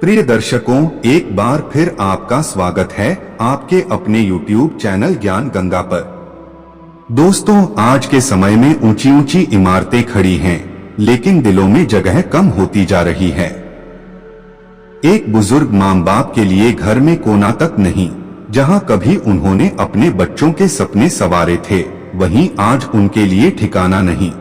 प्रिय दर्शकों, एक बार फिर आपका स्वागत है आपके अपने YouTube चैनल ज्ञान गंगा पर। दोस्तों, आज के समय में ऊंची ऊंची इमारतें खड़ी हैं, लेकिन दिलों में जगह कम होती जा रही है। एक बुजुर्ग माँ बाप के लिए घर में कोना तक नहीं, जहां कभी उन्होंने अपने बच्चों के सपने संवारे थे, वहीं आज उनके लिए ठिकाना नहीं।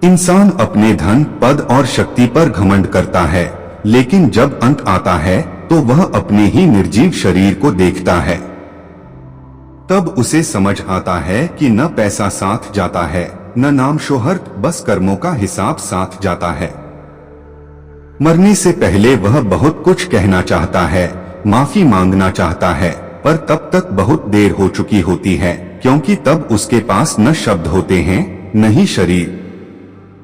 इंसान अपने धन, पद और शक्ति पर घमंड करता है, लेकिन जब अंत आता है तो वह अपने ही निर्जीव शरीर को देखता है। तब उसे समझ आता है कि न पैसा साथ जाता है, न नाम शोहरत, बस कर्मों का हिसाब साथ जाता है। मरने से पहले वह बहुत कुछ कहना चाहता है, माफी मांगना चाहता है, पर तब तक बहुत देर हो चुकी होती है, क्योंकि तब उसके पास न शब्द होते हैं, न ही शरीर।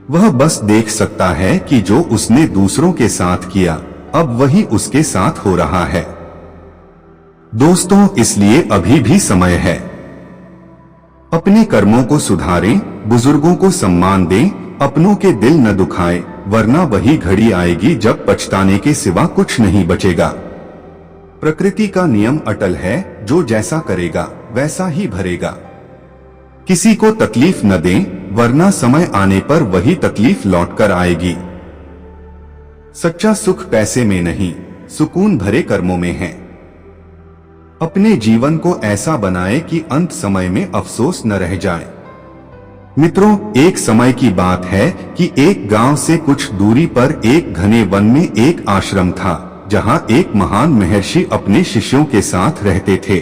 वह बस देख सकता है कि जो उसने दूसरों के साथ किया, अब वही उसके साथ हो रहा है। दोस्तों, इसलिए अभी भी समय है। अपने कर्मों को सुधारें, बुजुर्गों को सम्मान दें, अपनों के दिल न दुखाएं, वरना वही घड़ी आएगी जब पछताने के सिवा कुछ नहीं बचेगा। प्रकृति का नियम अटल है, जो जैसा करेगा वैसा ही भरेगा। किसी को तकलीफ न दें, वरना समय आने पर वही तकलीफ लौटकर आएगी। सच्चा सुख पैसे में नहीं, सुकून भरे कर्मों में है। अपने जीवन को ऐसा बनाए कि अंत समय में अफसोस न रह जाए। मित्रों, एक समय की बात है कि एक गांव से कुछ दूरी पर एक घने वन में एक आश्रम था, जहां एक महान महर्षि अपने शिष्यों के साथ रहते थे।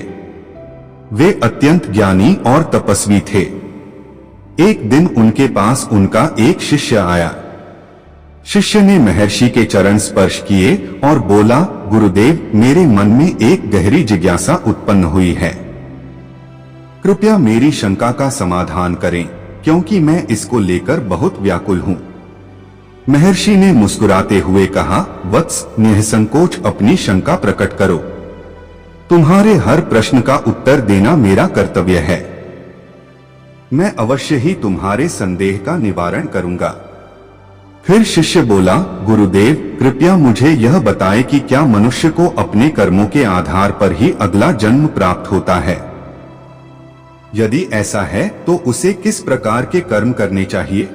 वे अत्यंत ज्ञानी और तपस्वी थे। एक दिन उनके पास उनका एक शिष्य आया। शिष्य ने महर्षि के चरण स्पर्श किए और बोला, गुरुदेव, मेरे मन में एक गहरी जिज्ञासा उत्पन्न हुई है। कृपया मेरी शंका का समाधान करें, क्योंकि मैं इसको लेकर बहुत व्याकुल हूँ। महर्षि ने मुस्कुराते हुए कहा, वत्स, निसंकोच अपनी शंका प्रकट करो। तुम्हारे हर प्रश्न का उत्तर देना मेरा कर्तव्य है। मैं अवश्य ही तुम्हारे संदेह का निवारण करूंगा। फिर शिष्य बोला, गुरुदेव, कृपया मुझे यह बताएं कि क्या मनुष्य को अपने कर्मों के आधार पर ही अगला जन्म प्राप्त होता है? यदि ऐसा है तो उसे किस प्रकार के कर्म करने चाहिए?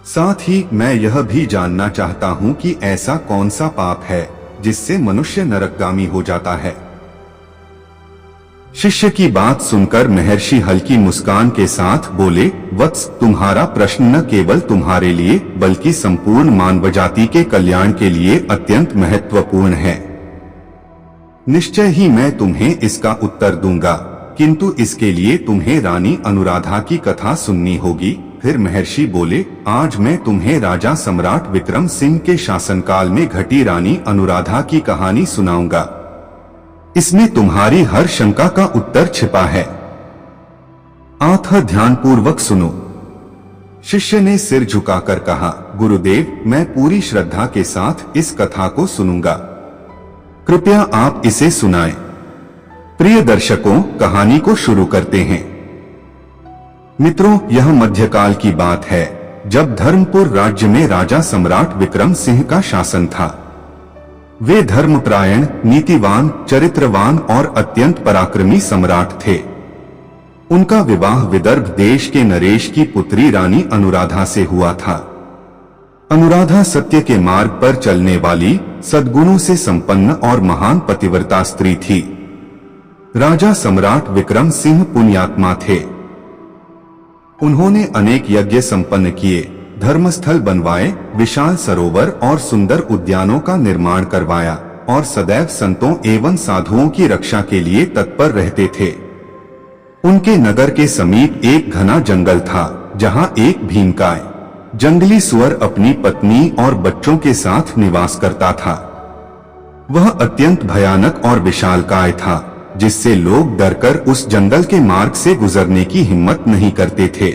साथ ही मैं यह भी जानना चाहता हूं कि ऐसा कौन सा पाप है जिससे मनुष्य नरकगामी हो जाता है। शिष्य की बात सुनकर महर्षि हल्की मुस्कान के साथ बोले, वत्स, तुम्हारा प्रश्न न केवल तुम्हारे लिए बल्कि संपूर्ण मानव जाति के कल्याण के लिए अत्यंत महत्वपूर्ण है। निश्चय ही मैं तुम्हें इसका उत्तर दूंगा, किंतु इसके लिए तुम्हें रानी अनुराधा की कथा सुननी होगी। फिर महर्षि बोले, आज मैं तुम्हें राजा सम्राट विक्रम सिंह के शासनकाल में घटी रानी अनुराधा की कहानी सुनाऊंगा। इसमें तुम्हारी हर शंका का उत्तर छिपा है। आंख ध्यानपूर्वक सुनो। शिष्य ने सिर झुकाकर कहा, गुरुदेव, मैं पूरी श्रद्धा के साथ इस कथा को सुनूंगा। कृपया आप इसे सुनाएं। प्रिय दर्शकों, कहानी को शुरू करते हैं। मित्रों, यह मध्यकाल की बात है, जब धर्मपुर राज्य में राजा सम्राट विक्रम सिंह का शासन था। वे धर्मपरायण, नीतिवान, चरित्रवान और अत्यंत पराक्रमी सम्राट थे। उनका विवाह विदर्भ देश के नरेश की पुत्री रानी अनुराधा से हुआ था। अनुराधा सत्य के मार्ग पर चलने वाली, सद्गुणों से संपन्न और महान पतिव्रता स्त्री थी। राजा सम्राट विक्रम सिंह पुण्यात्मा थे। उन्होंने अनेक यज्ञ संपन्न किए, धर्मस्थल बनवाए, विशाल सरोवर और सुंदर उद्यानों का निर्माण करवाया और सदैव संतों एवं साधुओं की रक्षा के लिए तत्पर रहते थे। उनके नगर के समीप एक घना जंगल था, जहां एक भीमकाय जंगली सुअर अपनी पत्नी और बच्चों के साथ निवास करता था। वह अत्यंत भयानक और विशालकाय था, जिससे लोग डरकर उस जंगल के मार्ग से गुजरने की हिम्मत नहीं करते थे।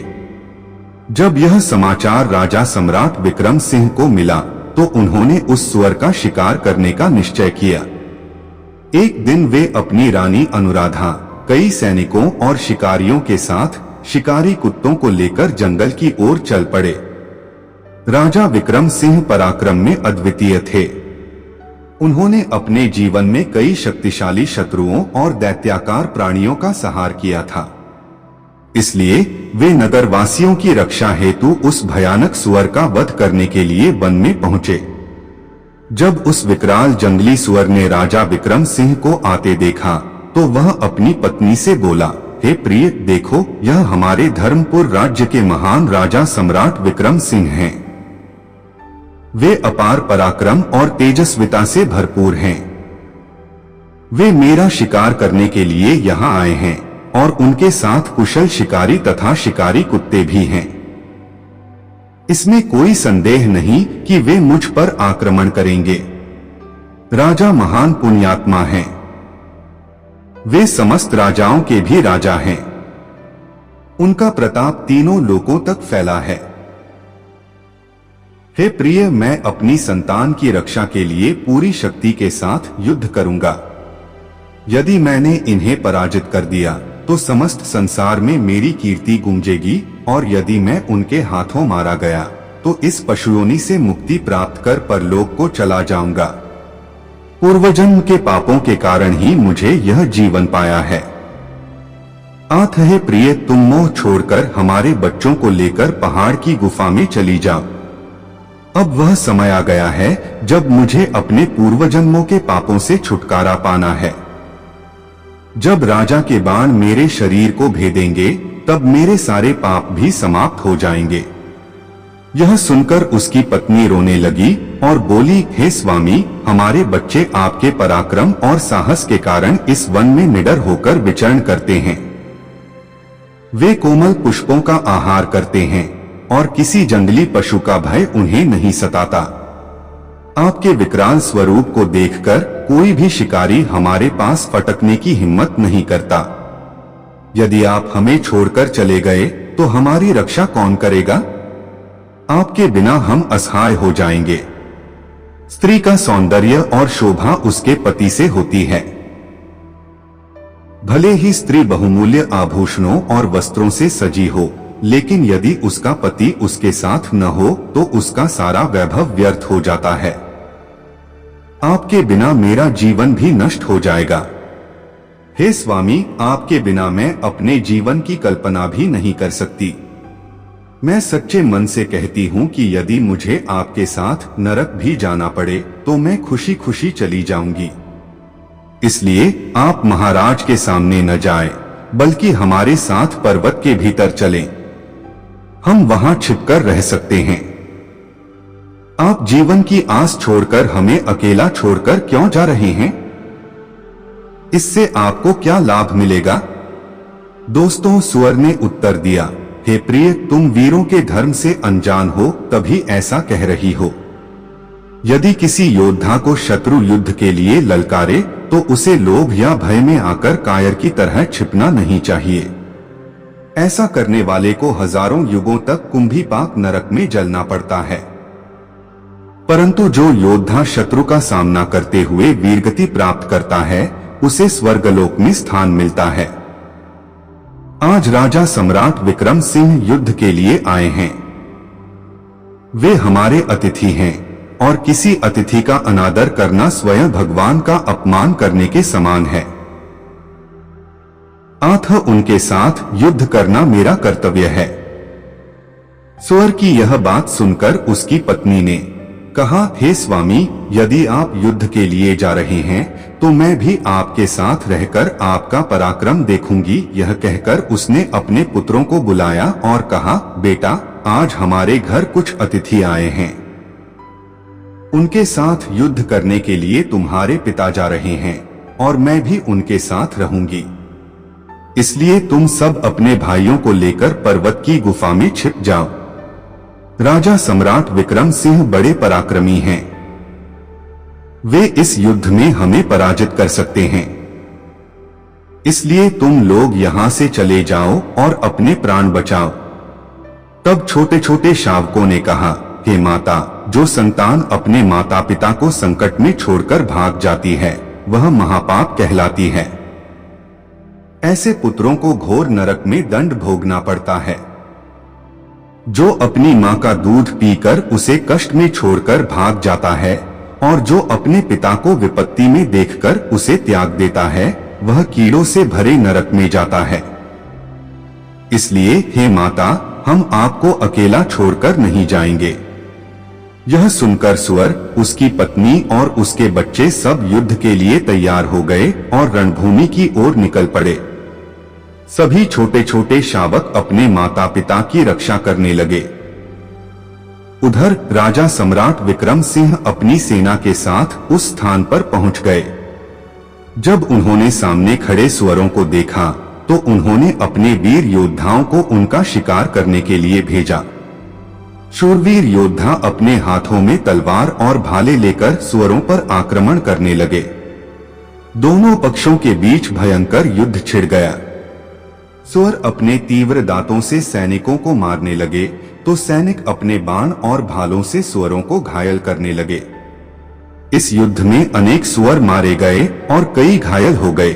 जब यह समाचार राजा सम्राट विक्रम सिंह को मिला तो उन्होंने उस सुअर का शिकार करने का निश्चय किया। एक दिन वे अपनी रानी अनुराधा, कई सैनिकों और शिकारियों के साथ शिकारी कुत्तों को लेकर जंगल की ओर चल पड़े। राजा विक्रम सिंह पराक्रम में अद्वितीय थे। उन्होंने अपने जीवन में कई शक्तिशाली शत्रुओं और दैत्याकार प्राणियों का संहार किया था। इसलिए वे नगरवासियों की रक्षा हेतु उस भयानक सुअर का वध करने के लिए वन में पहुंचे। जब उस विकराल जंगली सुअर ने राजा विक्रम सिंह को आते देखा तो वह अपनी पत्नी से बोला, हे प्रिय, देखो, यह हमारे धर्मपुर राज्य के महान राजा सम्राट विक्रम सिंह हैं। वे अपार पराक्रम और तेजस्विता से भरपूर हैं। वे मेरा शिकार करने के लिए यहाँ आए हैं और उनके साथ कुशल शिकारी तथा शिकारी कुत्ते भी हैं। इसमें कोई संदेह नहीं कि वे मुझ पर आक्रमण करेंगे। राजा महान पुण्यात्मा हैं। वे समस्त राजाओं के भी राजा हैं। उनका प्रताप तीनों लोकों तक फैला है। हे प्रिय, मैं अपनी संतान की रक्षा के लिए पूरी शक्ति के साथ युद्ध करूंगा। यदि मैंने इन्हें पराजित कर दिया तो समस्त संसार में मेरी कीर्ति गूंजेगी, और यदि मैं उनके हाथों मारा गया तो इस पशुयोनि से मुक्ति प्राप्त कर परलोक को चला जाऊंगा। पूर्वजन्म के पापों के कारण ही मुझे यह जीवन पाया है। आठ हे प्रिय, तुम मोह छोड़कर हमारे बच्चों को लेकर पहाड़ की गुफा में चली जाओ। अब वह समय आ गया है जब मुझे अपने पूर्वजन्मों के पापों से छुटकारा पाना है। जब राजा के बाण मेरे शरीर को भेदेंगे तब मेरे सारे पाप भी समाप्त हो जाएंगे। यह सुनकर उसकी पत्नी रोने लगी और बोली, हे स्वामी, हमारे बच्चे आपके पराक्रम और साहस के कारण इस वन में निडर होकर विचरण करते हैं। वे कोमल पुष्पों का आहार करते हैं और किसी जंगली पशु का भय उन्हें नहीं सताता। आपके विकराल स्वरूप को देखकर कोई भी शिकारी हमारे पास फटकने की हिम्मत नहीं करता। यदि आप हमें छोड़कर चले गए तो हमारी रक्षा कौन करेगा? आपके बिना हम असहाय हो जाएंगे। स्त्री का सौंदर्य और शोभा उसके पति से होती है। भले ही स्त्री बहुमूल्य आभूषणों और वस्त्रों से सजी हो, लेकिन यदि उसका पति उसके साथ न हो तो उसका सारा वैभव व्यर्थ हो जाता है। आपके बिना मेरा जीवन भी नष्ट हो जाएगा। हे स्वामी, आपके बिना मैं अपने जीवन की कल्पना भी नहीं कर सकती। मैं सच्चे मन से कहती हूँ कि यदि मुझे आपके साथ नरक भी जाना पड़े तो मैं खुशी खुशी चली जाऊंगी। इसलिए आप महाराज के सामने न जाएं, बल्कि हमारे साथ पर्वत के भीतर चलें। हम वहां छिपकर रह सकते हैं। आप जीवन की आस छोड़कर हमें अकेला छोड़कर क्यों जा रहे हैं? इससे आपको क्या लाभ मिलेगा? दोस्तों, सुअर ने उत्तर दिया, हे प्रिय, तुम वीरों के धर्म से अनजान हो तभी ऐसा कह रही हो। यदि किसी योद्धा को शत्रु युद्ध के लिए ललकारे तो उसे लोभ या भय में आकर कायर की तरह छिपना नहीं चाहिए। ऐसा करने वाले को हजारों युगों तक कुंभीपाक नरक में जलना पड़ता है। परंतु जो योद्धा शत्रु का सामना करते हुए वीरगति प्राप्त करता है उसे स्वर्गलोक में स्थान मिलता है। आज राजा सम्राट विक्रम सिंह युद्ध के लिए आए हैं। वे हमारे अतिथि हैं और किसी अतिथि का अनादर करना स्वयं भगवान का अपमान करने के समान है। अतः उनके साथ युद्ध करना मेरा कर्तव्य है। सुअर की यह बात सुनकर उसकी पत्नी ने कहा, हे स्वामी, यदि आप युद्ध के लिए जा रहे हैं तो मैं भी आपके साथ रहकर आपका पराक्रम देखूंगी। यह कहकर उसने अपने पुत्रों को बुलाया और कहा, बेटा, आज हमारे घर कुछ अतिथि आए हैं। उनके साथ युद्ध करने के लिए तुम्हारे पिता जा रहे हैं और मैं भी उनके साथ रहूंगी। इसलिए तुम सब अपने भाइयों को लेकर पर्वत की गुफा में छिप जाओ। राजा सम्राट विक्रम सिंह बड़े पराक्रमी हैं। वे इस युद्ध में हमें पराजित कर सकते हैं। इसलिए तुम लोग यहां से चले जाओ और अपने प्राण बचाओ। तब छोटे छोटे शावकों ने कहा, हे माता, जो संतान अपने माता पिता को संकट में छोड़कर भाग जाती है वह महापाप कहलाती है। ऐसे पुत्रों को घोर नरक में दंड भोगना पड़ता है। जो अपनी मां का दूध पीकर उसे कष्ट में छोड़कर भाग जाता है, और जो अपने पिता को विपत्ति में देखकर उसे त्याग देता है वह कीड़ों से भरे नरक में जाता है। इसलिए हे माता, हम आपको अकेला छोड़कर नहीं जाएंगे। यह सुनकर सुअर, उसकी पत्नी और उसके बच्चे सब युद्ध के लिए तैयार हो गए और रणभूमि की ओर निकल पड़े। सभी छोटे छोटे शावक अपने माता पिता की रक्षा करने लगे। उधर राजा सम्राट विक्रम सिंह अपनी सेना के साथ उस स्थान पर पहुंच गए। जब उन्होंने सामने खड़े सुअरों को देखा तो उन्होंने अपने वीर योद्धाओं को उनका शिकार करने के लिए भेजा। शूरवीर योद्धा अपने हाथों में तलवार और भाले लेकर सुअरों पर आक्रमण करने लगे। दोनों पक्षों के बीच भयंकर युद्ध छिड़ गया। सुअर अपने तीव्र दांतों से सैनिकों को मारने लगे तो सैनिक अपने बाण और भालों से सुअरों को घायल करने लगे। इस युद्ध में अनेक सुअर मारे गए और कई घायल हो गए।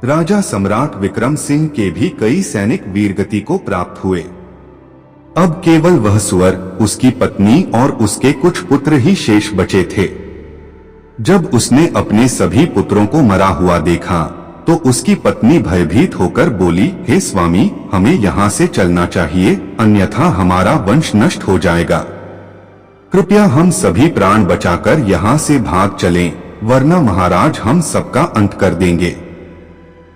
राजा सम्राट विक्रम सिंह के भी कई सैनिक वीरगति को प्राप्त हुए। अब केवल वह सुअर, उसकी पत्नी और उसके कुछ पुत्र ही शेष बचे थे। जब उसने अपने सभी पुत्रों को मरा हुआ देखा तो उसकी पत्नी भयभीत होकर बोली, हे स्वामी, हमें यहाँ से चलना चाहिए, अन्यथा हमारा वंश नष्ट हो जाएगा। कृपया हम सभी प्राण बचाकर यहाँ से भाग चलें, वरना महाराज हम सबका अंत कर देंगे।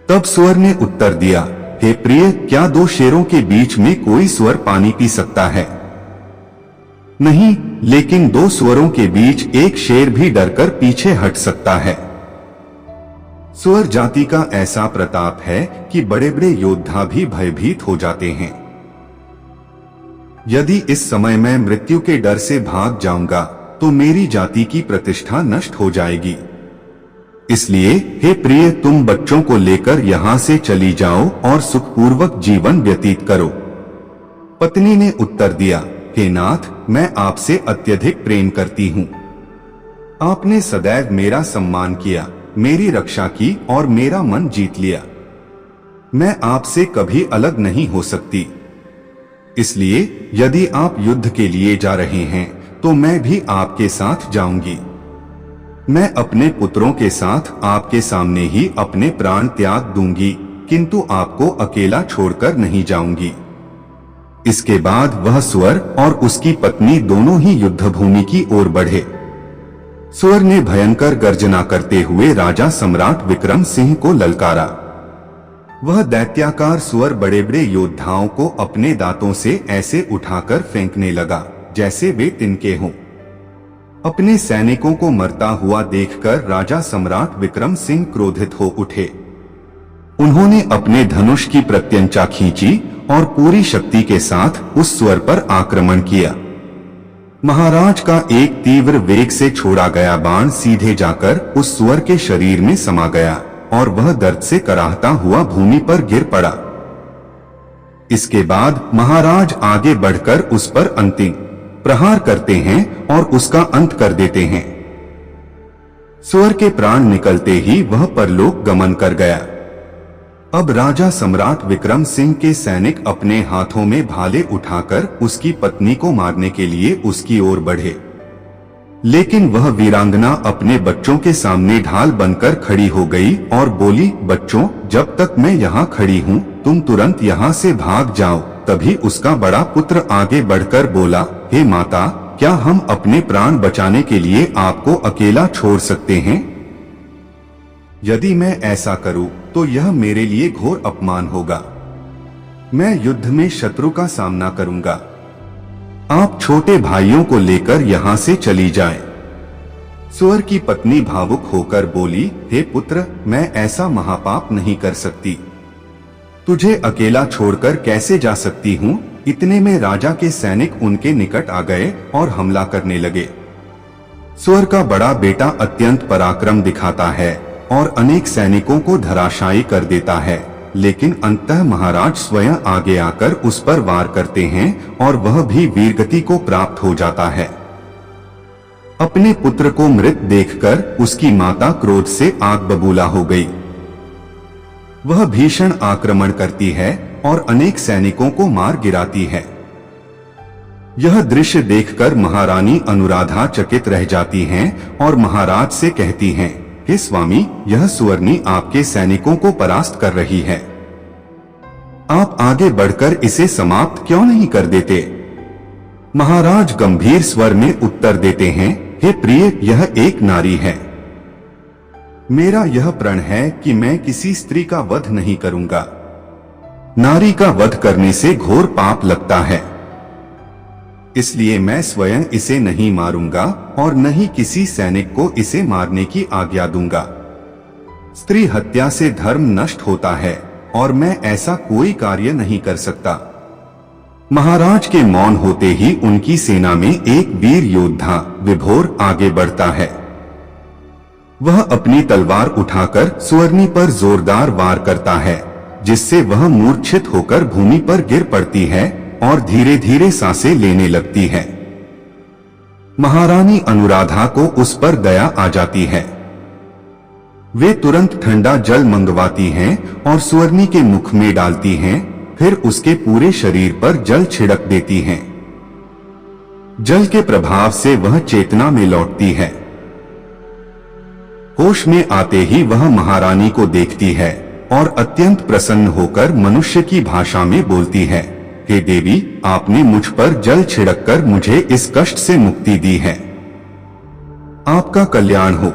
तब सुअर ने उत्तर दिया, हे प्रिय, क्या दो शेरों के बीच में कोई सुअर पानी पी सकता है? नहीं, लेकिन दो सुअरों के बीच एक शेर भी डरकर पीछे हट सकता है। सुअर जाति का ऐसा प्रताप है कि बड़े बड़े योद्धा भी भयभीत हो जाते हैं। यदि इस समय मैं मृत्यु के डर से भाग जाऊंगा तो मेरी जाति की प्रतिष्ठा नष्ट हो जाएगी। इसलिए हे प्रिय, तुम बच्चों को लेकर यहाँ से चली जाओ और सुखपूर्वक जीवन व्यतीत करो। पत्नी ने उत्तर दिया, हे नाथ, मैं आपसे अत्यधिक प्रेम करती हूँ। आपने सदैव मेरा सम्मान किया, मेरी रक्षा की और मेरा मन जीत लिया। मैं आपसे कभी अलग नहीं हो सकती। इसलिए यदि आप युद्ध के लिए जा रहे हैं तो मैं भी आपके साथ जाऊंगी। मैं अपने पुत्रों के साथ आपके सामने ही अपने प्राण त्याग दूंगी, किंतु आपको अकेला छोड़कर नहीं जाऊंगी। इसके बाद वह सुअर और उसकी पत्नी दोनों ही युद्ध भूमि की ओर बढ़े। सुअर ने भयंकर गर्जना करते हुए राजा सम्राट विक्रम सिंह को ललकारा। वह दैत्याकार सुअर बड़े बड़े योद्धाओं को अपने दांतों से ऐसे उठाकर फेंकने लगा जैसे वे तिनके हों। अपने सैनिकों को मरता हुआ देखकर राजा सम्राट विक्रम सिंह क्रोधित हो उठे। उन्होंने अपने धनुष की प्रत्यंचा खींची और पूरी शक्ति के साथ उस सुअर पर आक्रमण किया। महाराज का एक तीव्र वेग से छोड़ा गया बाण सीधे जाकर उस सुअर के शरीर में समा गया और वह दर्द से कराहता हुआ भूमि पर गिर पड़ा। इसके बाद महाराज आगे बढ़कर उस पर अंतिम प्रहार करते हैं और उसका अंत कर देते हैं। सुअर के प्राण निकलते ही वह परलोक गमन कर गया। अब राजा सम्राट विक्रम सिंह के सैनिक अपने हाथों में भाले उठाकर उसकी पत्नी को मारने के लिए उसकी ओर बढ़े, लेकिन वह वीरांगना अपने बच्चों के सामने ढाल बनकर खड़ी हो गई और बोली, बच्चों, जब तक मैं यहाँ खड़ी हूँ तुम तुरंत यहाँ से भाग जाओ। तभी उसका बड़ा पुत्र आगे बढ़कर बोला, हे माता, क्या हम अपने प्राण बचाने के लिए आपको अकेला छोड़ सकते हैं? यदि मैं ऐसा करूं तो यह मेरे लिए घोर अपमान होगा। मैं युद्ध में शत्रु का सामना करूंगा। आप छोटे भाइयों को लेकर यहाँ से चली जाएं। सुअर की पत्नी भावुक होकर बोली, हे पुत्र, मैं ऐसा महापाप नहीं कर सकती। तुझे अकेला छोड़कर कैसे जा सकती हूँ? इतने में राजा के सैनिक उनके निकट आ गए और हमला करने लगे। सुअर का बड़ा बेटा अत्यंत पराक्रम दिखाता है और अनेक सैनिकों को धराशायी कर देता है, लेकिन अंततः महाराज स्वयं आगे आकर उस पर वार करते हैं और वह भी वीरगति को प्राप्त हो जाता है। अपने पुत्र को मृत देखकर उसकी माता क्रोध से आग बबूला हो गई। वह भीषण आक्रमण करती है और अनेक सैनिकों को मार गिराती है। यह दृश्य देखकर महारानी अनुराधा चकित रह जाती हैं और महाराज से कहती हैं, हे स्वामी, यह सुवर्णी आपके सैनिकों को परास्त कर रही है। आप आगे बढ़कर इसे समाप्त क्यों नहीं कर देते? महाराज गंभीर स्वर में उत्तर देते हैं, हे प्रिय, यह एक नारी है। मेरा यह प्रण है कि मैं किसी स्त्री का वध नहीं करूंगा। नारी का वध करने से घोर पाप लगता है, इसलिए मैं स्वयं इसे नहीं मारूंगा और न ही किसी सैनिक को इसे मारने की आज्ञा दूंगा। स्त्री हत्या से धर्म नष्ट होता है और मैं ऐसा कोई कार्य नहीं कर सकता। महाराज के मौन होते ही उनकी सेना में एक वीर योद्धा विभोर आगे बढ़ता है। वह अपनी तलवार उठाकर सुवर्णी पर जोरदार वार करता है, जिससे वह मूर्छित होकर भूमि पर गिर पड़ती है और धीरे धीरे सांसें लेने लगती है। महारानी अनुराधा को उस पर दया आ जाती है। वे तुरंत ठंडा जल मंगवाती हैं और सुवर्णी के मुख में डालती हैं, फिर उसके पूरे शरीर पर जल छिड़क देती हैं। जल के प्रभाव से वह चेतना में लौटती है। होश में आते ही वह महारानी को देखती है और अत्यंत प्रसन्न होकर मनुष्य की भाषा में बोलती है, हे देवी, आपने मुझ पर जल छिड़ककर मुझे इस कष्ट से मुक्ति दी है। आपका कल्याण हो।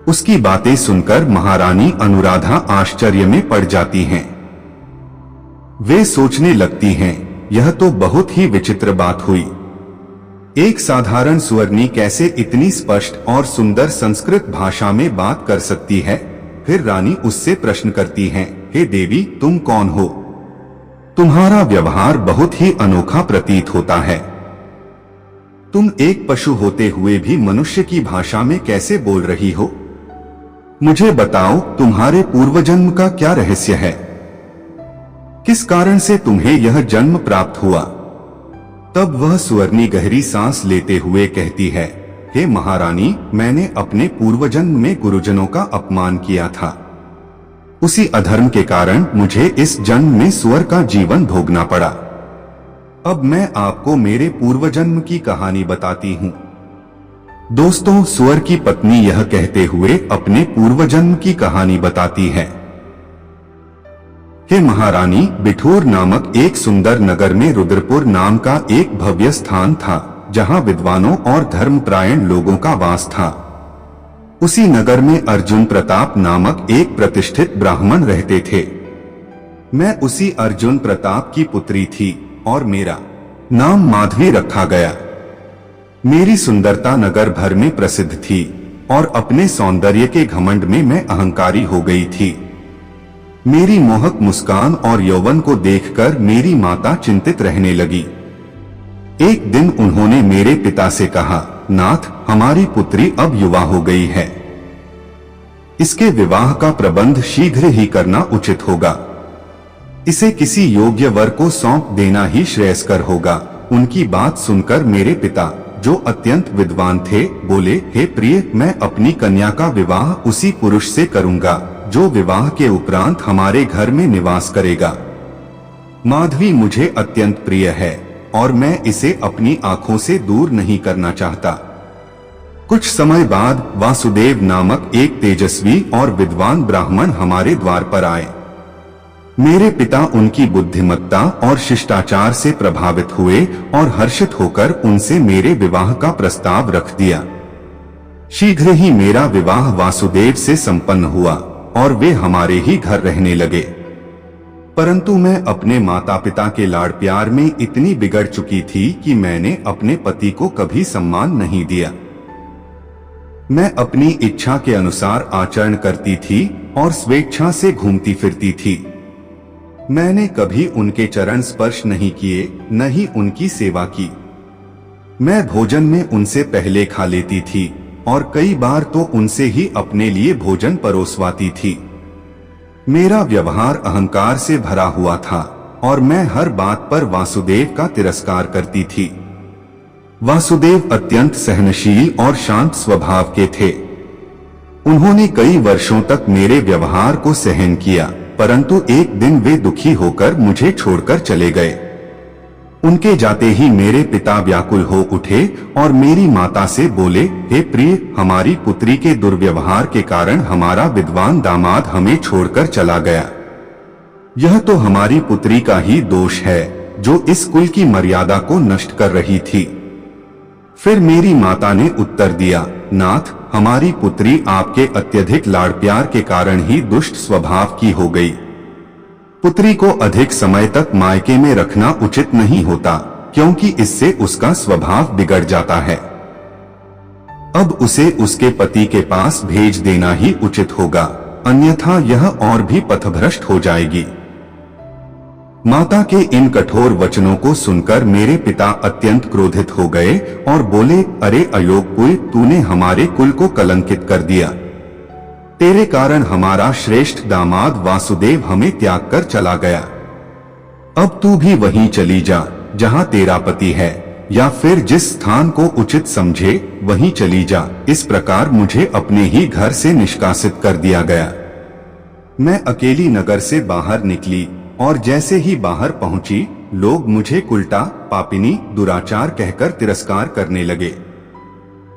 उसकी बातें सुनकर महारानी अनुराधा आश्चर्य में पड़ जाती हैं। वे सोचने लगती हैं, यह तो बहुत ही विचित्र बात हुई। एक साधारण सुवर्णी कैसे इतनी स्पष्ट और सुंदर संस्कृत भाषा में बात कर सकती है? फिर रानी उससे प्रश्न करती हैं, हे देवी, तुम कौन हो? तुम्हारा व्यवहार बहुत ही अनोखा प्रतीत होता है। तुम एक पशु होते हुए भी मनुष्य की भाषा में कैसे बोल रही हो? मुझे बताओ, तुम्हारे पूर्वजन्म का क्या रहस्य है? किस कारण से तुम्हें यह जन्म प्राप्त हुआ? तब वह सुवर्णी गहरी सांस लेते हुए कहती है, हे महारानी, मैंने अपने पूर्वजन्म में गुरुजनों का अपमान किया था। उसी अधर्म के कारण मुझे इस जन्म में सुअर का जीवन भोगना पड़ा। अब मैं आपको मेरे पूर्वजन्म की कहानी बताती हूँ। दोस्तों, सुअर की पत्नी यह कहते हुए अपने पूर्वजन्म की कहानी बताती है। हे महारानी, बिठूर नामक एक सुंदर नगर में रुद्रपुर नाम का एक भव्य स्थान था, जहाँ विद्वानों और धर्मपरायण लोगों का वास था। उसी नगर में अर्जुन प्रताप नामक एक प्रतिष्ठित ब्राह्मण रहते थे। मैं उसी अर्जुन प्रताप की पुत्री थी और मेरा नाम माधवी रखा गया। मेरी सुंदरता नगर भर में प्रसिद्ध थी और अपने सौंदर्य के घमंड में मैं अहंकारी हो गई थी। मेरी मोहक मुस्कान और यौवन को देखकर मेरी माता चिंतित रहने लगी। एक दिन उन्होंने मेरे पिता से कहा, नाथ, हमारी पुत्री अब युवा हो गई है। इसके विवाह का प्रबंध शीघ्र ही करना उचित होगा। इसे किसी योग्य वर को सौंप देना ही श्रेयस्कर होगा। उनकी बात सुनकर मेरे पिता, जो अत्यंत विद्वान थे, बोले, हे प्रिय, मैं अपनी कन्या का विवाह उसी पुरुष से करूंगा जो विवाह के उपरांत हमारे घर में निवास करेगा। माधवी मुझे अत्यंत प्रिय है और मैं इसे अपनी आंखों से दूर नहीं करना चाहता। कुछ समय बाद वासुदेव नामक एक तेजस्वी और विद्वान ब्राह्मण हमारे द्वार पर आए। मेरे पिता उनकी बुद्धिमत्ता और शिष्टाचार से प्रभावित हुए और हर्षित होकर उनसे मेरे विवाह का प्रस्ताव रख दिया। शीघ्र ही मेरा विवाह वासुदेव से संपन्न हुआ और वे हमारे ही घर रहने लगे। परंतु मैं अपने माता पिता के लाड़ प्यार में इतनी बिगड़ चुकी थी कि मैंने अपने पति को कभी सम्मान नहीं दिया। मैं अपनी इच्छा के अनुसार आचरण करती थी और स्वेच्छा से घूमती फिरती थी। मैंने कभी उनके चरण स्पर्श नहीं किए, न ही उनकी सेवा की। मैं भोजन में उनसे पहले खा लेती थी और कई बार तो उनसे ही अपने लिए भोजन परोसवाती थी। मेरा व्यवहार अहंकार से भरा हुआ था और मैं हर बात पर वासुदेव का तिरस्कार करती थी। वासुदेव अत्यंत सहनशील और शांत स्वभाव के थे। उन्होंने कई वर्षों तक मेरे व्यवहार को सहन किया, परंतु एक दिन वे दुखी होकर मुझे छोड़कर चले गए। उनके जाते ही मेरे पिता व्याकुल हो उठे और मेरी माता से बोले, हे प्रिय, हमारी पुत्री के दुर्व्यवहार के कारण हमारा विद्वान दामाद हमें छोड़कर चला गया। यह तो हमारी पुत्री का ही दोष है जो इस कुल की मर्यादा को नष्ट कर रही थी। फिर मेरी माता ने उत्तर दिया, नाथ, हमारी पुत्री आपके अत्यधिक लाड़ प्यार के कारण ही दुष्ट स्वभाव की हो गई। पुत्री को अधिक समय तक मायके में रखना उचित नहीं होता, क्योंकि इससे उसका स्वभाव बिगड़ जाता है। अब उसे उसके पति के पास भेज देना ही उचित होगा, अन्यथा यह और भी पथभ्रष्ट हो जाएगी। माता के इन कठोर वचनों को सुनकर मेरे पिता अत्यंत क्रोधित हो गए और बोले, अरे अयोग्य, तूने हमारे कुल को कलंकित कर दिया। तेरे कारण हमारा श्रेष्ठ दामाद वासुदेव हमें त्याग कर चला गया। अब तू भी वहीं चली जा जहां तेरा पति है, या फिर जिस स्थान को उचित समझे वहीं चली जा। इस प्रकार मुझे अपने ही घर से निष्कासित कर दिया गया। मैं अकेली नगर से बाहर निकली और जैसे ही बाहर पहुंची, लोग मुझे उल्टा, पापिनी, दुराचार कहकर तिरस्कार करने लगे।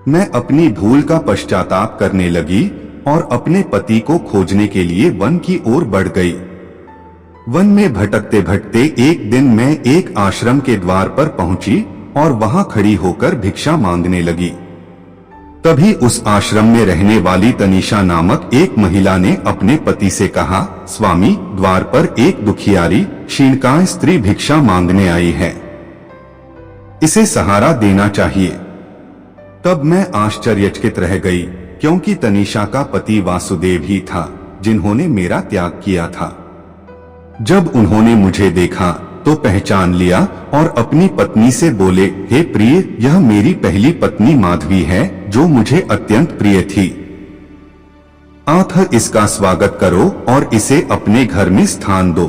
मैं अपनी भूल का पश्चाताप करने लगी और अपने पति को खोजने के लिए वन की ओर बढ़ गई। वन में भटकते भटकते एक दिन मैं एक आश्रम के द्वार पर पहुंची और वहां खड़ी होकर भिक्षा मांगने लगी। तभी उस आश्रम में रहने वाली तनीषा नामक एक महिला ने अपने पति से कहा, स्वामी, द्वार पर एक दुखियारी क्षीणकाय स्त्री भिक्षा मांगने आई है, इसे सहारा देना चाहिए। तब मैं आश्चर्यचकित रह गई, क्योंकि तनीषा का पति वासुदेव ही था जिन्होंने मेरा त्याग किया था। जब उन्होंने मुझे देखा तो पहचान लिया और अपनी पत्नी से बोले, हे प्रिय, यह मेरी पहली पत्नी माधवी है जो मुझे अत्यंत प्रिय थी। आथ इसका स्वागत करो और इसे अपने घर में स्थान दो।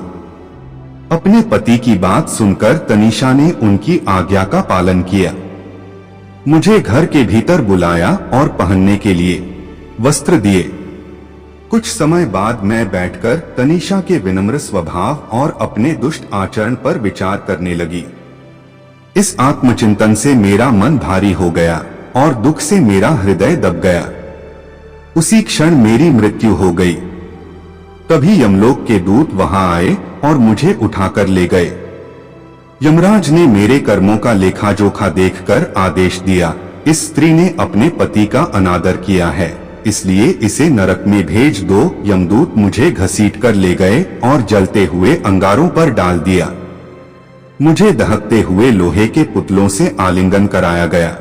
अपने पति की बात सुनकर तनीषा ने उनकी आज्ञा का पालन किया। मुझे घर के भीतर बुलाया और पहनने के लिए वस्त्र दिए। कुछ समय बाद मैं बैठकर तनीषा के विनम्र स्वभाव और अपने दुष्ट आचरण पर विचार करने लगी। इस आत्मचिंतन से मेरा मन भारी हो गया और दुख से मेरा हृदय दब गया। उसी क्षण मेरी मृत्यु हो गई। तभी यमलोक के दूत वहां आए और मुझे उठाकर ले गए। यमराज ने मेरे कर्मों का लेखा जोखा देखकर आदेश दिया, इस स्त्री ने अपने पति का अनादर किया है, इसलिए इसे नरक में भेज दो। यमदूत मुझे घसीट कर ले गए और जलते हुए अंगारों पर डाल दिया। मुझे दहकते हुए लोहे के पुतलों से आलिंगन कराया गया।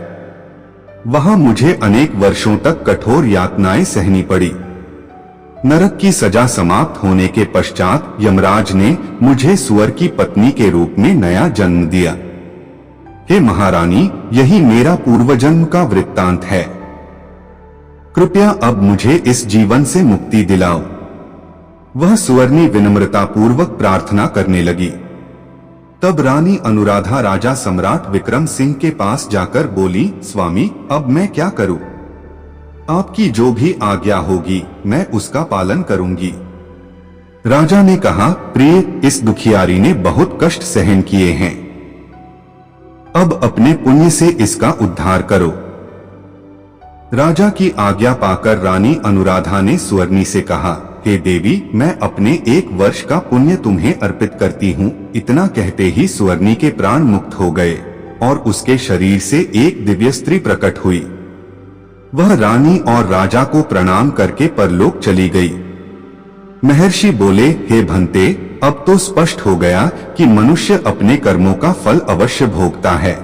वहां मुझे अनेक वर्षों तक कठोर यातनाएं सहनी पड़ी। नरक की सजा समाप्त होने के पश्चात यमराज ने मुझे सुअर की पत्नी के रूप में नया जन्म दिया। हे महारानी, यही मेरा पूर्वजन्म का वृत्तांत है। कृपया अब मुझे इस जीवन से मुक्ति दिलाओ। वह सुवर्णी विनम्रता पूर्वक प्रार्थना करने लगी। तब रानी अनुराधा राजा सम्राट विक्रम सिंह के पास जाकर बोली, स्वामी, अब मैं क्या करूं? आपकी जो भी आज्ञा होगी मैं उसका पालन करूंगी। राजा ने कहा, प्रिय, इस दुखियारी ने बहुत कष्ट सहन किए हैं, अब अपने पुण्य से इसका उद्धार करो। राजा की आज्ञा पाकर रानी अनुराधा ने सुवर्णी से कहा, हे देवी, मैं अपने 1 वर्ष का पुण्य तुम्हें अर्पित करती हूँ। इतना कहते ही सुवर्णी के प्राण मुक्त हो गए और उसके शरीर से एक दिव्य स्त्री प्रकट हुई। वह रानी और राजा को प्रणाम करके परलोक चली गई। महर्षि बोले, हे भंते, अब तो स्पष्ट हो गया कि मनुष्य अपने कर्मों का फल अवश्य भोगता है।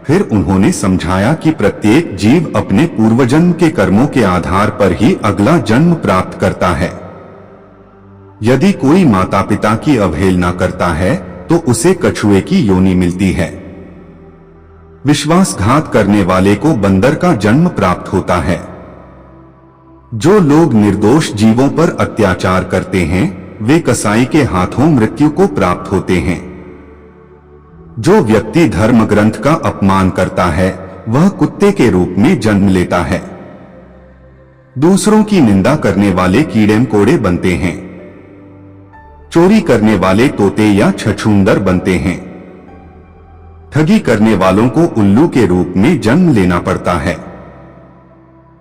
फिर उन्होंने समझाया कि प्रत्येक जीव अपने पूर्वजन्म के कर्मों के आधार पर ही अगला जन्म प्राप्त करता है। यदि कोई माता पिता की अवहेलना करता है तो उसे कछुए की योनि मिलती है। विश्वासघात करने वाले को बंदर का जन्म प्राप्त होता है। जो लोग निर्दोष जीवों पर अत्याचार करते हैं वे कसाई के हाथों मृत्यु को प्राप्त होते हैं। जो व्यक्ति धर्म ग्रंथ का अपमान करता है वह कुत्ते के रूप में जन्म लेता है। दूसरों की निंदा करने वाले कीड़े मकोड़े बनते हैं। चोरी करने वाले तोते या छछूंदर बनते हैं। ठगी करने वालों को उल्लू के रूप में जन्म लेना पड़ता है।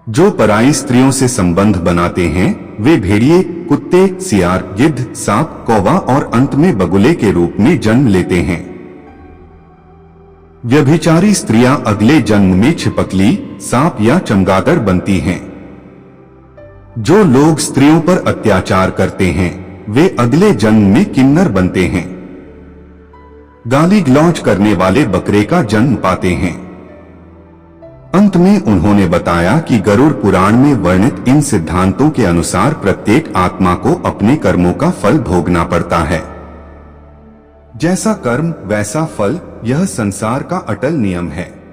जो पराई स्त्रियों से संबंध बनाते हैं वे भेड़िए, कुत्ते, सियार, गिद्ध, सांप, कौवा और अंत में बगुले के रूप में जन्म लेते हैं। व्यभिचारी स्त्रियां अगले जन्म में छिपकली, सांप या चमगादड़ बनती हैं। जो लोग स्त्रियों पर अत्याचार करते हैं वे अगले जन्म में किन्नर बनते हैं। गाली गलौज करने वाले बकरे का जन्म पाते हैं। अंत में उन्होंने बताया कि गरुड़ पुराण में वर्णित इन सिद्धांतों के अनुसार प्रत्येक आत्मा को अपने कर्मों का फल भोगना पड़ता है। जैसा कर्म वैसा फल, यह संसार का अटल नियम है।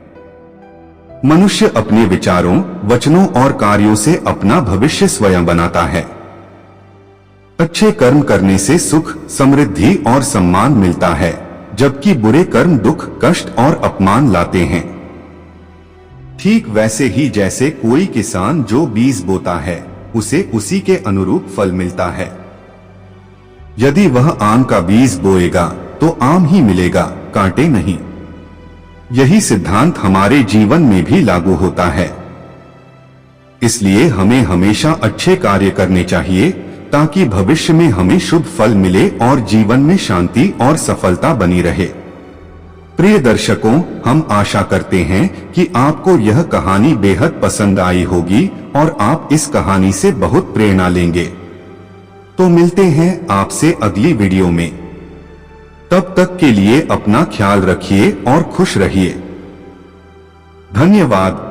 मनुष्य अपने विचारों, वचनों और कार्यों से अपना भविष्य स्वयं बनाता है। अच्छे कर्म करने से सुख, समृद्धि और सम्मान मिलता है, जबकि बुरे कर्म दुख, कष्ट और अपमान लाते हैं। ठीक वैसे ही जैसे कोई किसान जो बीज बोता है उसे उसी के अनुरूप फल मिलता है। यदि वह आम का बीज बोएगा तो आम ही मिलेगा, कांटे नहीं। यही सिद्धांत हमारे जीवन में भी लागू होता है। इसलिए हमें हमेशा अच्छे कार्य करने चाहिए ताकि भविष्य में हमें शुभ फल मिले और जीवन में शांति और सफलता बनी रहे। प्रिय दर्शकों, हम आशा करते हैं कि आपको यह कहानी बेहद पसंद आई होगी और आप इस कहानी से बहुत प्रेरणा लेंगे। तो मिलते हैं आपसे अगली वीडियो में। तब तक के लिए अपना ख्याल रखिए और खुश रहिए। धन्यवाद।